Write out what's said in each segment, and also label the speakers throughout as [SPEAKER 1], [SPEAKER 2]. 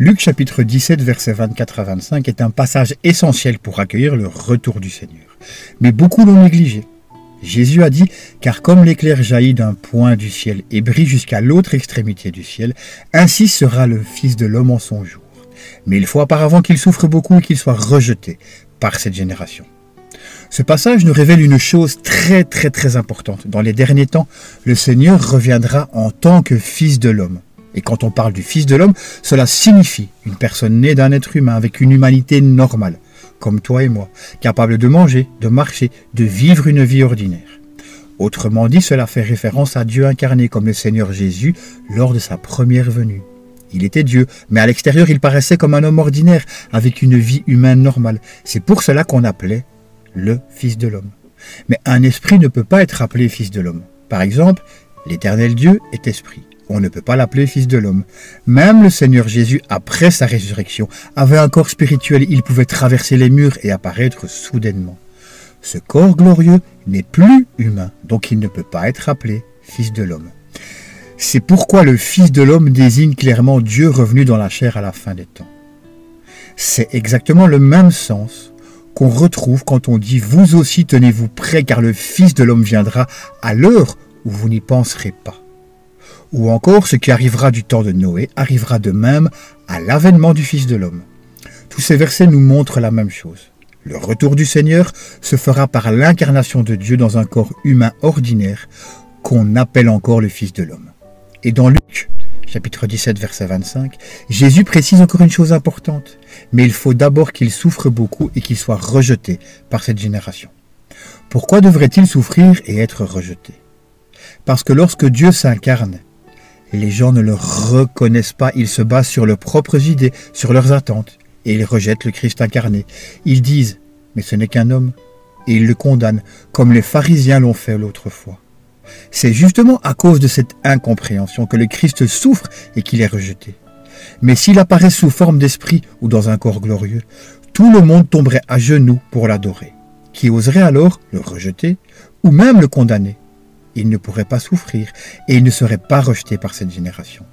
[SPEAKER 1] Luc chapitre 17, versets 24 à 25 est un passage essentiel pour accueillir le retour du Seigneur. Mais beaucoup l'ont négligé. Jésus a dit « Car comme l'éclair jaillit d'un point du ciel et brille jusqu'à l'autre extrémité du ciel, ainsi sera le Fils de l'homme en son jour. Mais il faut auparavant qu'il souffre beaucoup et qu'il soit rejeté par cette génération. » Ce passage nous révèle une chose très importante. Dans les derniers temps, le Seigneur reviendra en tant que Fils de l'homme. Et quand on parle du Fils de l'homme, cela signifie une personne née d'un être humain avec une humanité normale, comme toi et moi, capable de manger, de marcher, de vivre une vie ordinaire. Autrement dit, cela fait référence à Dieu incarné comme le Seigneur Jésus lors de sa première venue. Il était Dieu, mais à l'extérieur, il paraissait comme un homme ordinaire, avec une vie humaine normale. C'est pour cela qu'on appelait le Fils de l'homme. Mais un esprit ne peut pas être appelé Fils de l'homme. Par exemple, l'Éternel Dieu est esprit. On ne peut pas l'appeler Fils de l'homme. Même le Seigneur Jésus, après sa résurrection, avait un corps spirituel. Il pouvait traverser les murs et apparaître soudainement. Ce corps glorieux n'est plus humain, donc il ne peut pas être appelé Fils de l'homme. C'est pourquoi le Fils de l'homme désigne clairement Dieu revenu dans la chair à la fin des temps. C'est exactement le même sens qu'on retrouve quand on dit « Vous aussi tenez-vous prêts, car le Fils de l'homme viendra à l'heure où vous n'y penserez pas. » Ou encore, ce qui arrivera du temps de Noé arrivera de même à l'avènement du Fils de l'homme. Tous ces versets nous montrent la même chose. Le retour du Seigneur se fera par l'incarnation de Dieu dans un corps humain ordinaire qu'on appelle encore le Fils de l'homme. Et dans Luc, chapitre 17, verset 25, Jésus précise encore une chose importante. Mais il faut d'abord qu'il souffre beaucoup et qu'il soit rejeté par cette génération. Pourquoi devrait-il souffrir et être rejeté? Parce que lorsque Dieu s'incarne, les gens ne le reconnaissent pas, ils se basent sur leurs propres idées, sur leurs attentes, et ils rejettent le Christ incarné. Ils disent « mais ce n'est qu'un homme », et ils le condamnent, comme les pharisiens l'ont fait l'autre fois. C'est justement à cause de cette incompréhension que le Christ souffre et qu'il est rejeté. Mais s'il apparaît sous forme d'esprit ou dans un corps glorieux, tout le monde tomberait à genoux pour l'adorer. Qui oserait alors le rejeter ou même le condamner? Il ne pourrait pas souffrir et il ne serait pas rejeté par cette génération.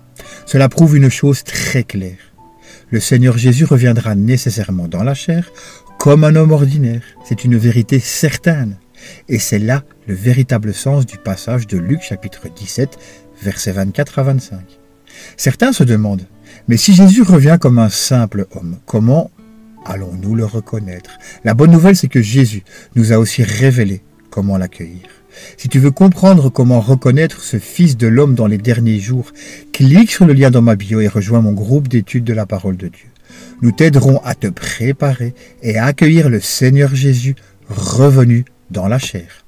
[SPEAKER 1] Cela prouve une chose très claire. Le Seigneur Jésus reviendra nécessairement dans la chair comme un homme ordinaire. C'est une vérité certaine. Et c'est là le véritable sens du passage de Luc chapitre 17, versets 24 à 25. Certains se demandent, mais si Jésus revient comme un simple homme, comment allons-nous le reconnaître? La bonne nouvelle, c'est que Jésus nous a aussi révélé comment l'accueillir. Si tu veux comprendre comment reconnaître ce Fils de l'homme dans les derniers jours, clique sur le lien dans ma bio et rejoins mon groupe d'études de la parole de Dieu. Nous t'aiderons à te préparer et à accueillir le Seigneur Jésus revenu dans la chair.